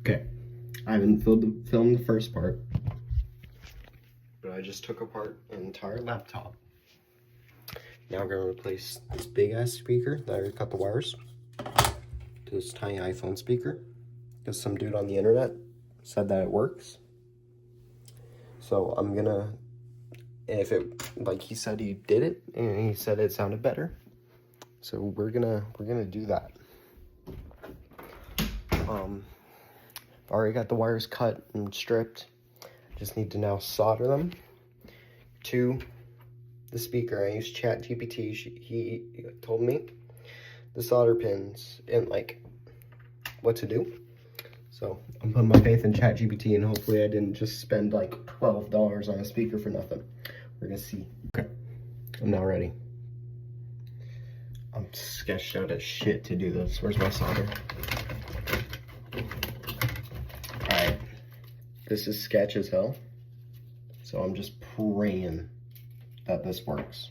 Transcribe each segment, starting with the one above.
Okay, I haven't filmed the first part, but I just took apart an entire laptop. Now we're gonna replace this big ass speaker that I already cut the wires to this tiny iPhone speaker, because some dude on the internet said that it works. So I'm gonna, if it, like he said he did it, and he said it sounded better. So we're gonna do that. I've already got the wires cut and stripped. Just need to now solder them to the speaker. I used ChatGPT. He told me the solder pins and like what to do. So I'm putting my faith in ChatGPT, and hopefully I didn't just spend like $12 on a speaker for nothing. We're gonna see. Okay, I'm now ready. I'm sketched out as shit to do this. Where's my solder? Alright, this is sketch as hell. So I'm just praying that this works.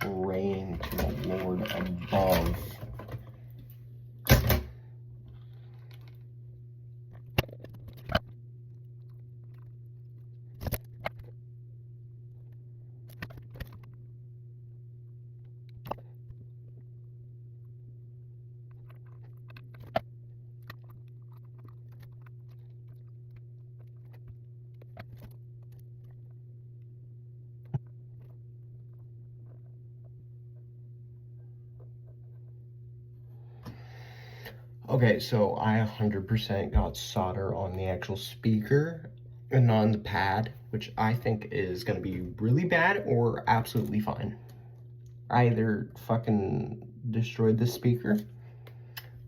Praying to the Lord above. Okay, so I 100% got solder on the actual speaker and on the pad, which I think is going to be really bad or absolutely fine. I either fucking destroyed the speaker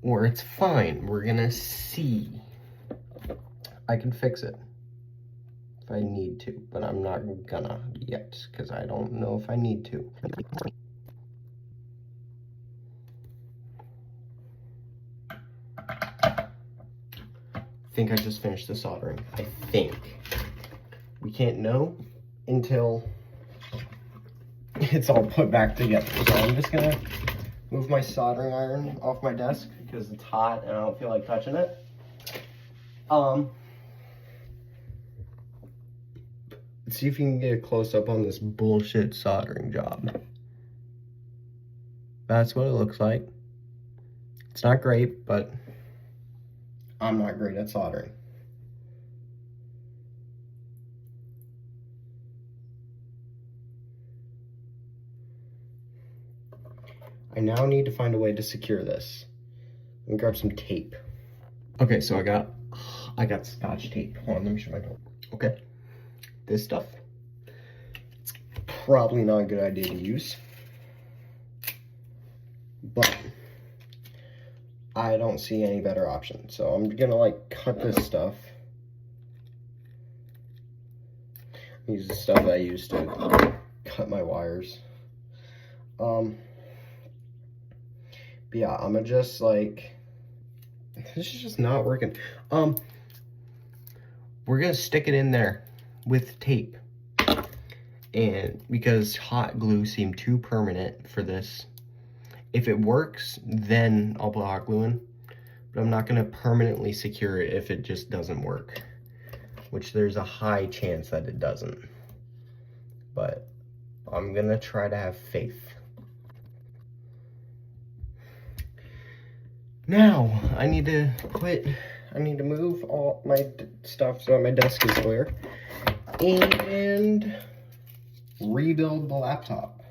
or it's fine. We're going to see. I can fix it if I need to, but I'm not gonna yet because I don't know if I need to. I think I just finished the soldering. I think. We can't know until it's all put back together. So I'm just gonna move my soldering iron off my desk because it's hot and I don't feel like touching it. Let's see if you can get a close up on this bullshit soldering job. That's what it looks like. It's not great, but I'm not great at soldering. I now need to find a way to secure this. Let me grab some tape. Okay, so I got Scotch tape. Hold on, let me show my door. Okay, this stuff, it's probably not a good idea to use, but I don't see any better option. So I'm gonna like cut this stuff. Use the stuff I used to cut my wires. But yeah, I'm gonna just like, this is just not working. We're gonna stick it in there with tape. And because hot glue seemed too permanent for this, if it works, then I'll put hot glue in. But I'm not gonna permanently secure it if it just doesn't work, which there's a high chance that it doesn't. But I'm gonna try to have faith. Now, I need to move all my stuff so that my desk is clear and rebuild the laptop.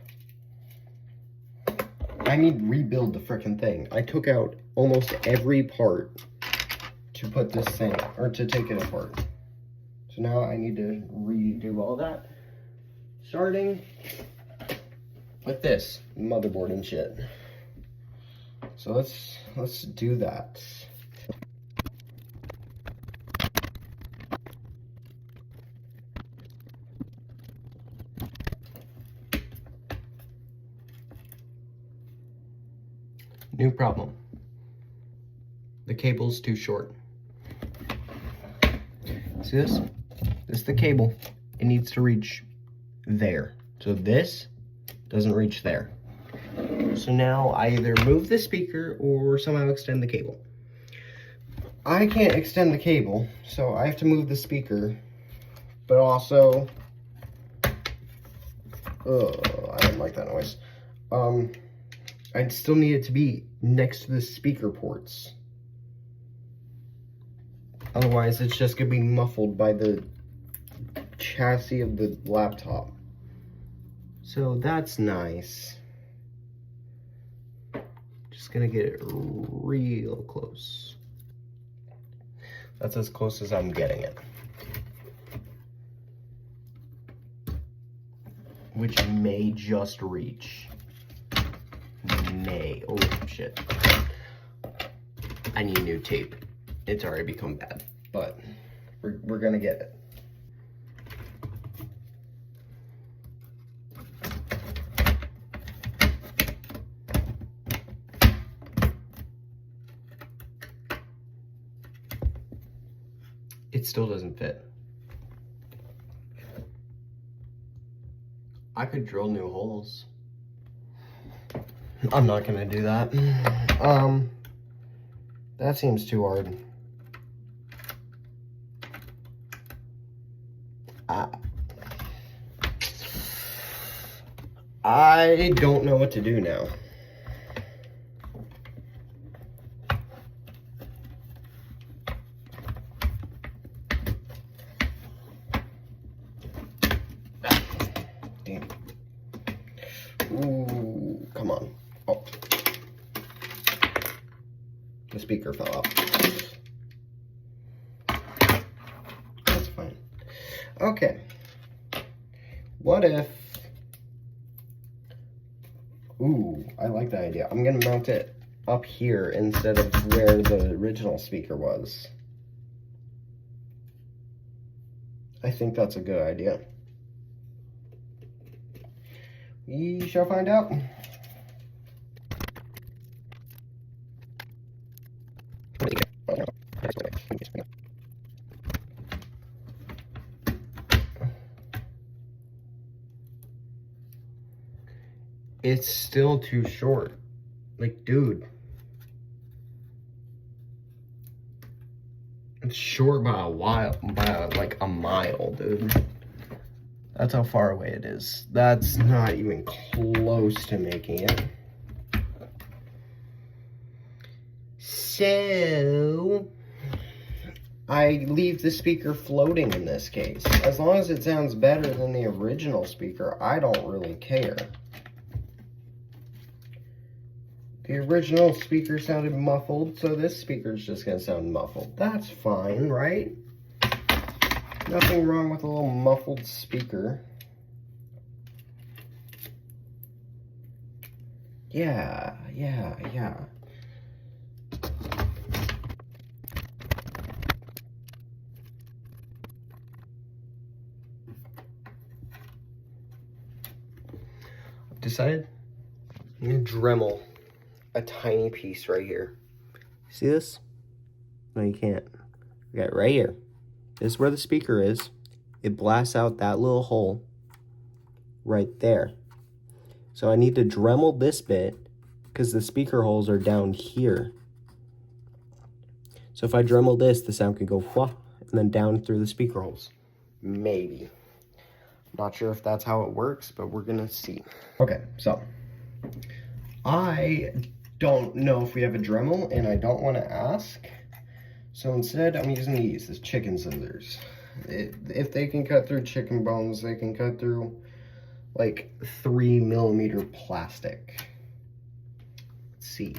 I need to rebuild the frickin' thing. I took out almost every part to put this thing, or to take it apart. So now I need to redo all that, starting with this motherboard and shit. So let's do that. New problem. The cable's too short. See this? This is the cable. It needs to reach there. So this doesn't reach there. So now I either move the speaker or somehow extend the cable. I can't extend the cable, so I have to move the speaker, but also, I don't like that noise. I still need it to be next to the speaker ports. Otherwise, it's just gonna be muffled by the chassis of the laptop. So that's nice. Just gonna get it real close. That's as close as I'm getting it. Which may just reach. May. Oh, shit. I need new tape. It's already become bad, but we're gonna get it. It still doesn't fit. I could drill new holes. I'm not gonna do that. That seems too hard. I don't know what to do now. Damn. Ooh, come on. Oh. The speaker fell out. That's fine. Okay. What if... Ooh, I like that idea. I'm gonna mount it up here instead of where the original speaker was. I think that's a good idea. We shall find out. It's still too short. Like, dude. It's short by like a mile, dude. That's how far away it is. That's not even close to making it. So, I leave the speaker floating in this case. As long as it sounds better than the original speaker, I don't really care. The original speaker sounded muffled, so this speaker's just gonna sound muffled. That's fine, right? Nothing wrong with a little muffled speaker. Yeah. I've decided I'm gonna Dremel a tiny piece right here. See this? No, you can't. We got it right here. This is where the speaker is. It blasts out that little hole right there. So I need to Dremel this bit because the speaker holes are down here. So if I Dremel this, the sound could go wha and then down through the speaker holes. Maybe. Not sure if that's how it works, but we're gonna see. Okay, so I don't know if we have a Dremel, and I don't want to ask. So instead, I'm using these as chicken scissors. If they can cut through chicken bones, they can cut through like 3mm plastic. Let's see.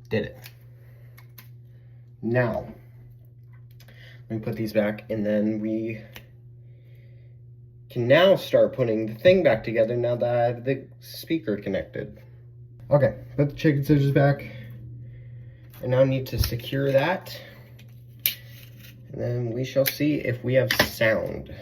Did it. Now, let me put these back, and then we can now start putting the thing back together now that I have the speaker connected. Okay, put the chicken scissors back. I now need to secure that. And then we shall see if we have sound.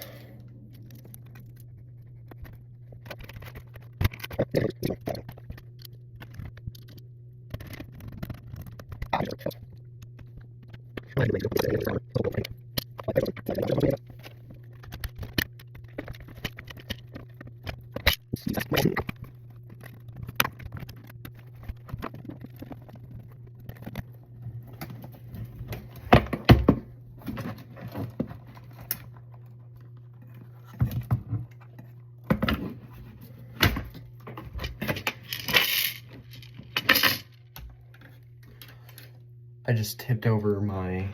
I just tipped over my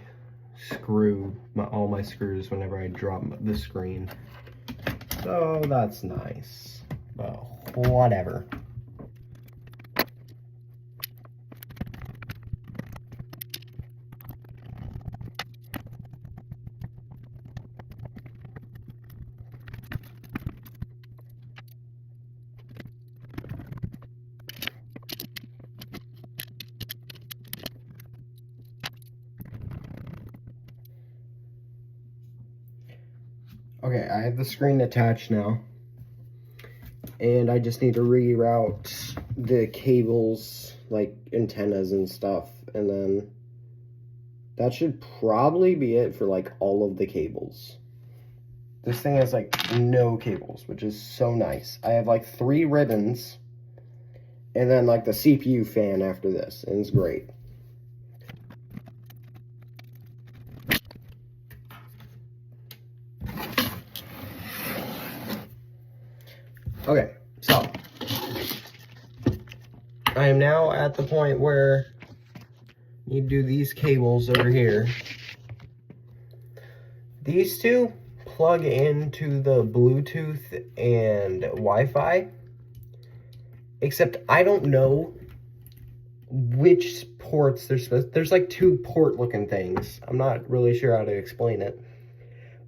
all my screws whenever I drop the screen. So that's nice, but whatever. Okay, I have the screen attached now, and I just need to reroute the cables, like antennas and stuff, and then that should probably be it for like all of the cables. This thing has like no cables, which is so nice. I have like 3 ribbons, and then like the CPU fan after this, and it's great. Okay, so I am now at the point where you do these cables over here. These two plug into the Bluetooth and Wi-Fi, except I don't know which ports they're supposed. There's like 2 port looking things. I'm not really sure how to explain it,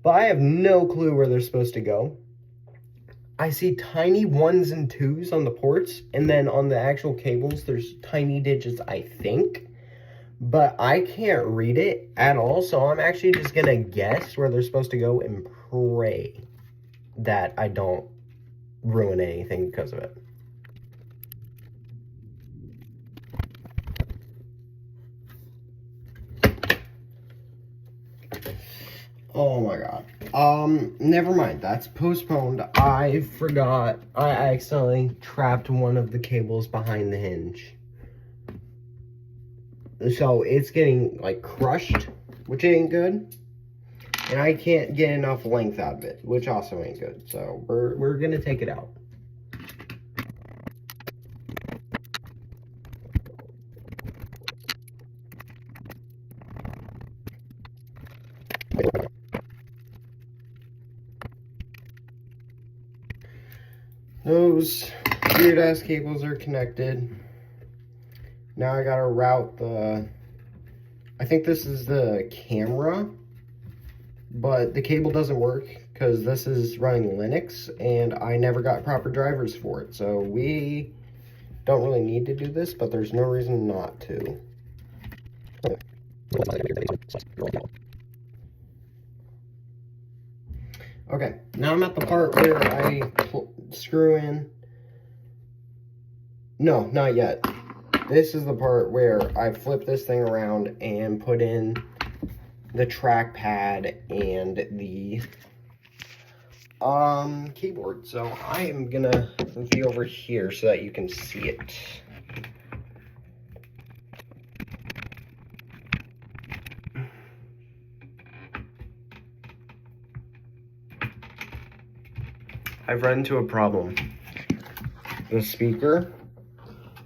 but I have no clue where they're supposed to go. I see tiny 1s and 2s on the ports, and then on the actual cables, there's tiny digits, I think. But I can't read it at all, so I'm actually just going to guess where they're supposed to go and pray that I don't ruin anything because of it. Oh my god. Never mind. That's postponed. I forgot. I accidentally trapped one of the cables behind the hinge. So it's getting like crushed, which ain't good. And I can't get enough length out of it, which also ain't good. So we're gonna take it out. Those weird ass cables are connected. Now I gotta route I think this is the camera, but the cable doesn't work because this is running Linux and I never got proper drivers for it. So we don't really need to do this, but there's no reason not to. Okay, now I'm at the part where I screw in. No, not yet. This is the part where I flip this thing around and put in the trackpad and the keyboard. So I am gonna move you over here so that you can see it. I've run into a problem. The speaker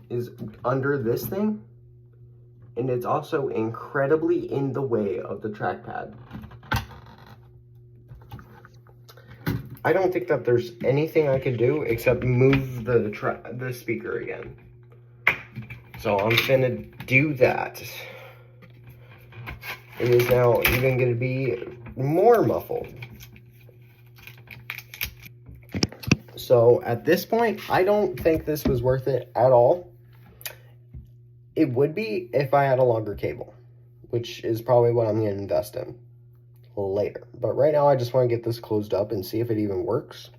is under this thing, and it's also incredibly in the way of the trackpad. I don't think that there's anything I could do except move the speaker again. So I'm gonna do that. It is now even gonna be more muffled. So at this point, I don't think this was worth it at all. It would be if I had a longer cable, which is probably what I'm going to invest in later. But right now, I just want to get this closed up and see if it even works.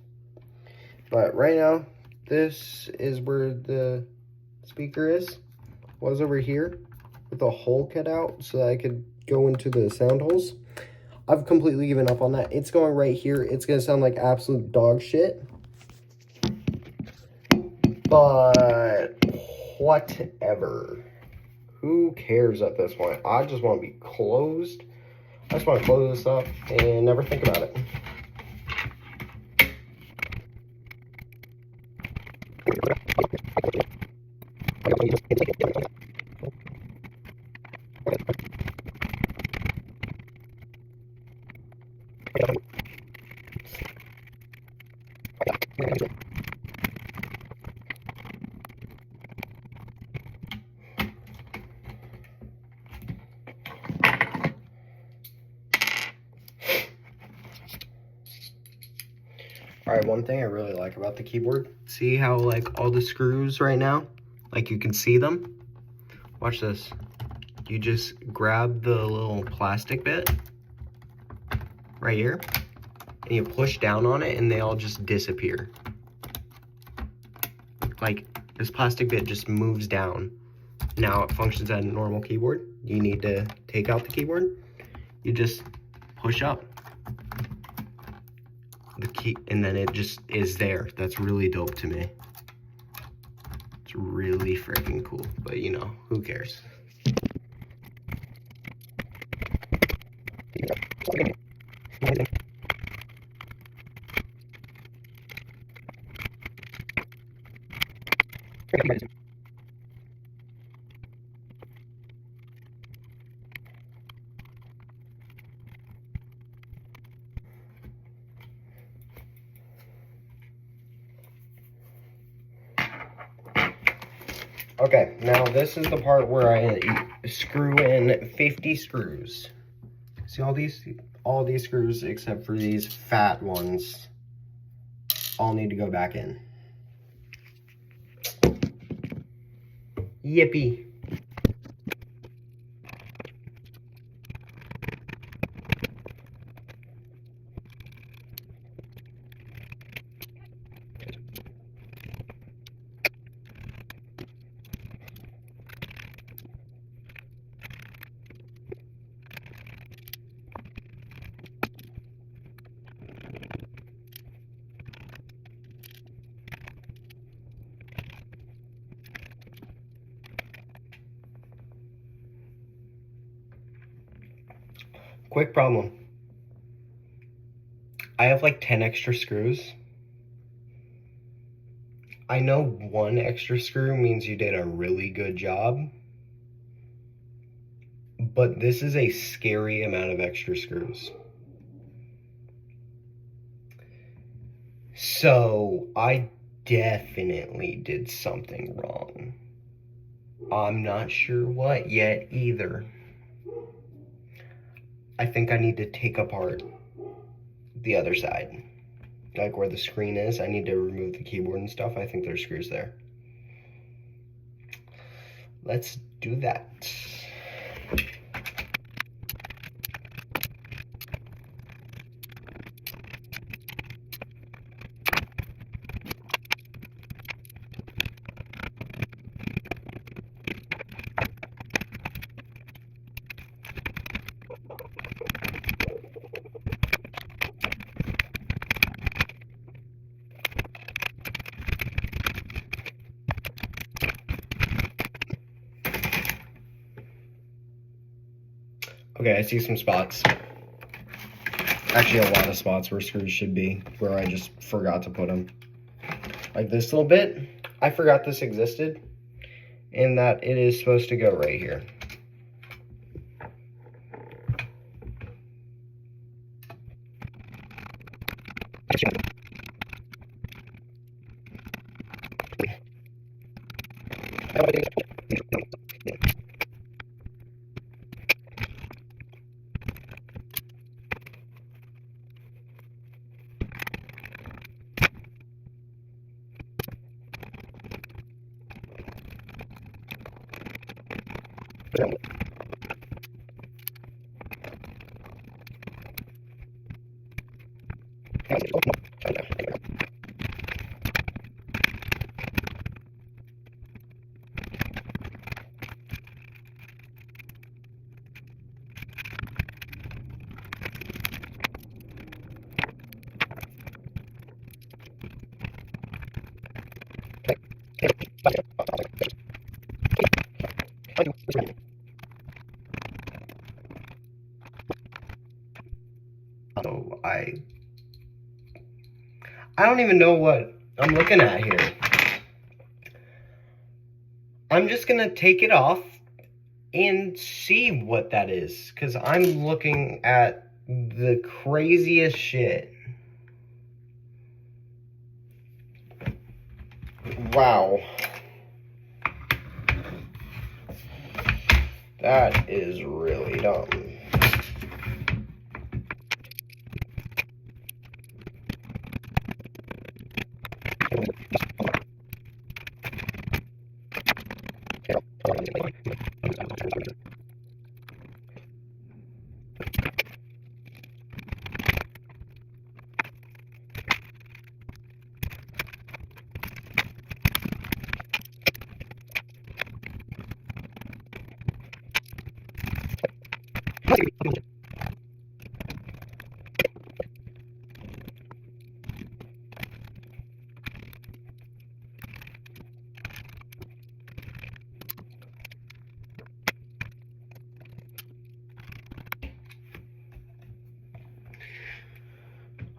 But right now, this is where the speaker was over here with a hole cut out so that I could go into the sound holes. I've completely given up on that. It's going right here. It's going to sound like absolute dog shit. But whatever. Who cares at this point? I just want to be closed. I just want to close this up and never think about it. Alright, one thing I really like about the keyboard, see how like all the screws right now, like you can see them? Watch this. You just grab the little plastic bit right here, and you push down on it and they all just disappear. Like this plastic bit just moves down. Now it functions as a normal keyboard. You need to take out the keyboard. You just push up the key and then it just is there. That's really dope to me. It's really freaking cool, but you know, who cares? Okay, now this is the part where I screw in 50 screws. See all these screws except for these fat ones all need to go back in. Yippee. Quick problem. I have like 10 extra screws. I know one extra screw means you did a really good job, but this is a scary amount of extra screws. So I definitely did something wrong. I'm not sure what yet either. I think I need to take apart the other side. Like where the screen is, I need to remove the keyboard and stuff. I think there's screws there. Let's do that. Okay, I see some spots. Actually, a lot of spots where screws should be, where I just forgot to put them. Like this little bit, I forgot this existed, and that it is supposed to go right here. So I don't even know what I'm looking at here. I'm just gonna take it off and see what that is, because I'm looking at the craziest shit. Wow. That is really dumb.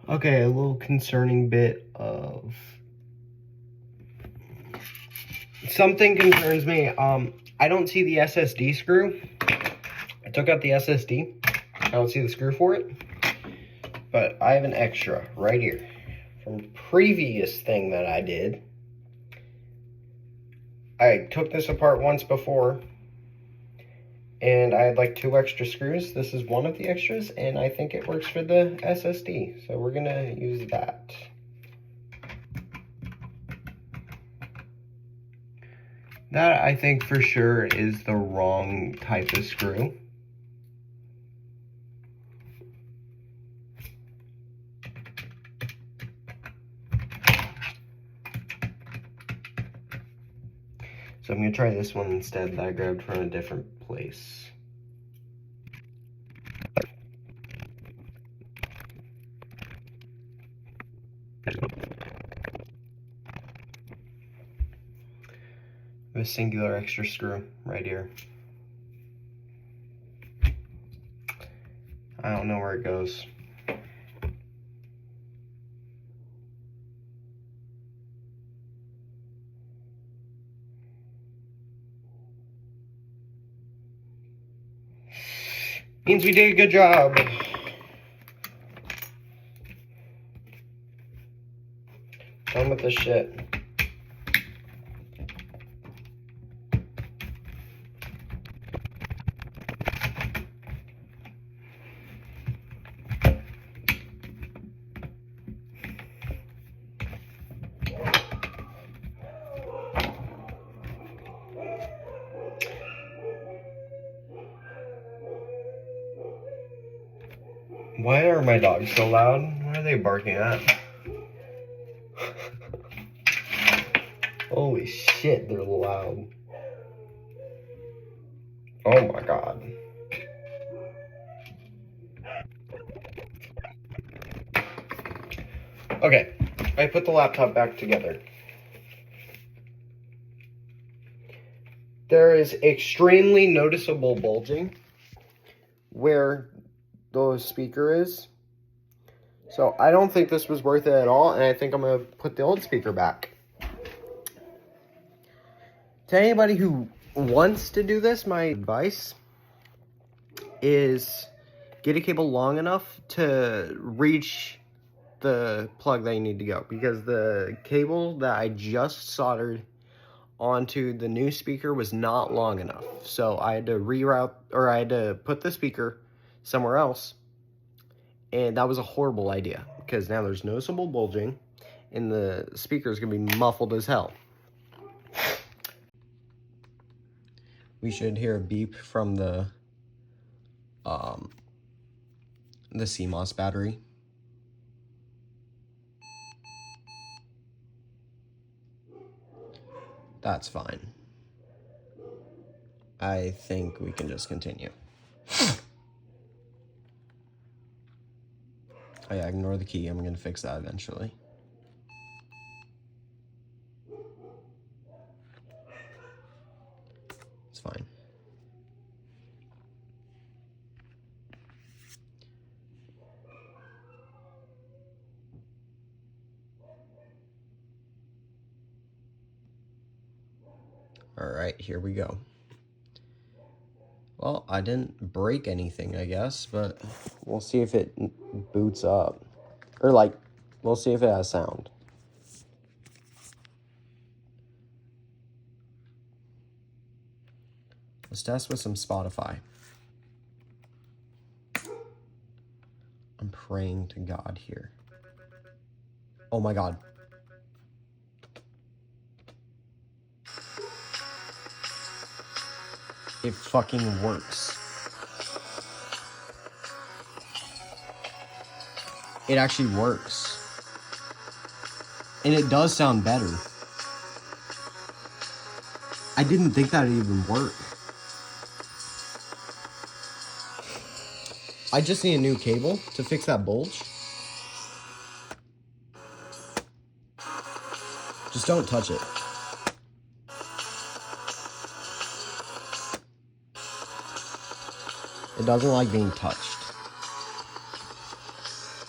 Okay, a little concerning bit of something concerns me. I don't see the SSD screw. I took out the SSD. I don't see the screw for it. But I have an extra right here from the previous thing that I did. I took this apart once before, and I had like 2 extra screws. This is one of the extras, and I think it works for the SSD. So we're gonna use that. That, I think for sure, is the wrong type of screw. So I'm gonna try this one instead that I grabbed from a different place. A singular extra screw right here. I don't know where it goes. Means we did a good job. Done with this shit. Why are my dogs so loud? What are they barking at? Holy shit, they're loud. Oh my god. Okay, I put the laptop back together. There is extremely noticeable bulging where the speaker is. So I don't think this was worth it at all, and I think I'm going to put the old speaker back. To anybody who wants to do this, my advice is get a cable long enough to reach the plug that you need to go, because the cable that I just soldered onto the new speaker was not long enough. So I had to reroute, or I had to put the speaker somewhere else, and that was a horrible idea because now there's noticeable bulging and the speaker is going to be muffled as hell. We should hear a beep from the CMOS battery. That's fine. I think we can just continue. Oh yeah, ignore the key. I'm going to fix that eventually. It's fine. All right, here we go. Well, I didn't break anything, I guess, but we'll see if it boots up. Or, like, we'll see if it has sound. Let's test with some Spotify. I'm praying to God here. Oh my God. It fucking works. It actually works. And it does sound better. I didn't think that would even work. I just need a new cable to fix that bulge. Just don't touch it. It doesn't like being touched.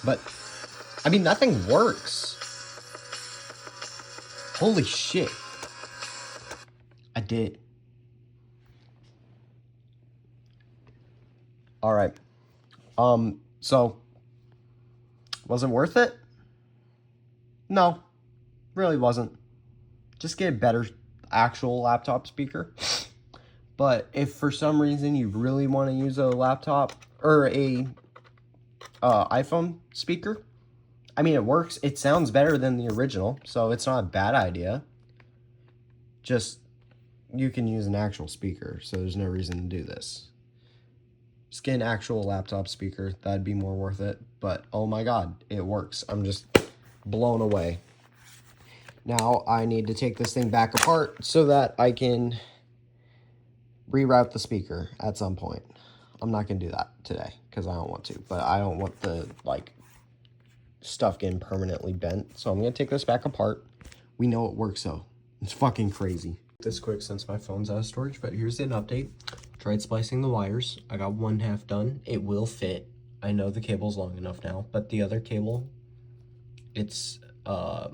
But, I mean, that thing works. Holy shit. I did. Alright. So, was it worth it? No. Really wasn't. Just get a better actual laptop speaker. But if for some reason you really want to use a laptop or a iPhone speaker, I mean, it works. It sounds better than the original, so it's not a bad idea. Just, you can use an actual speaker, so there's no reason to do this. Just get an actual laptop speaker. That'd be more worth it. But, oh my god, it works. I'm just blown away. Now, I need to take this thing back apart so that I can reroute the speaker at some point. I'm not going to do that today because I don't want to. But I don't want the, like, stuff getting permanently bent. So I'm going to take this back apart. We know it works, though. It's fucking crazy. This quick since my phone's out of storage, but here's an update. Tried splicing the wires. I got one half done. It will fit. I know the cable's long enough now, but the other cable, it's, I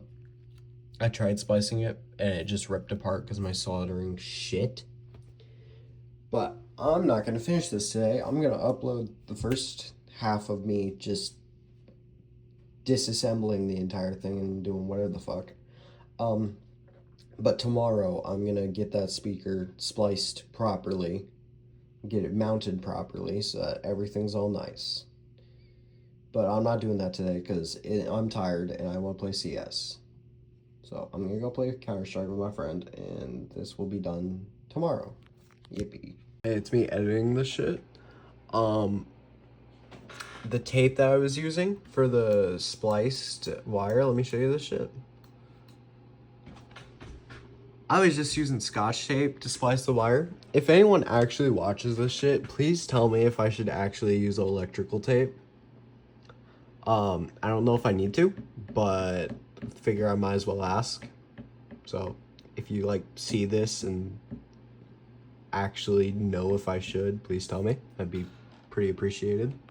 tried splicing it and it just ripped apart because my soldering shit. But I'm not going to finish this today. I'm going to upload the first half of me just disassembling the entire thing and doing whatever the fuck. But tomorrow I'm going to get that speaker spliced properly, get it mounted properly so that everything's all nice. But I'm not doing that today because I'm tired and I want to play CS. So I'm going to go play Counter-Strike with my friend and this will be done tomorrow. Yippee. Hey, it's me editing this shit. The tape that I was using for the spliced wire, let me show you this shit. I was just using Scotch tape to splice the wire. If anyone actually watches this shit, please tell me if I should actually use electrical tape. I don't know if I need to, but figure I might as well ask. So if you like see this and actually know if I should, please tell me. That'd be pretty appreciated.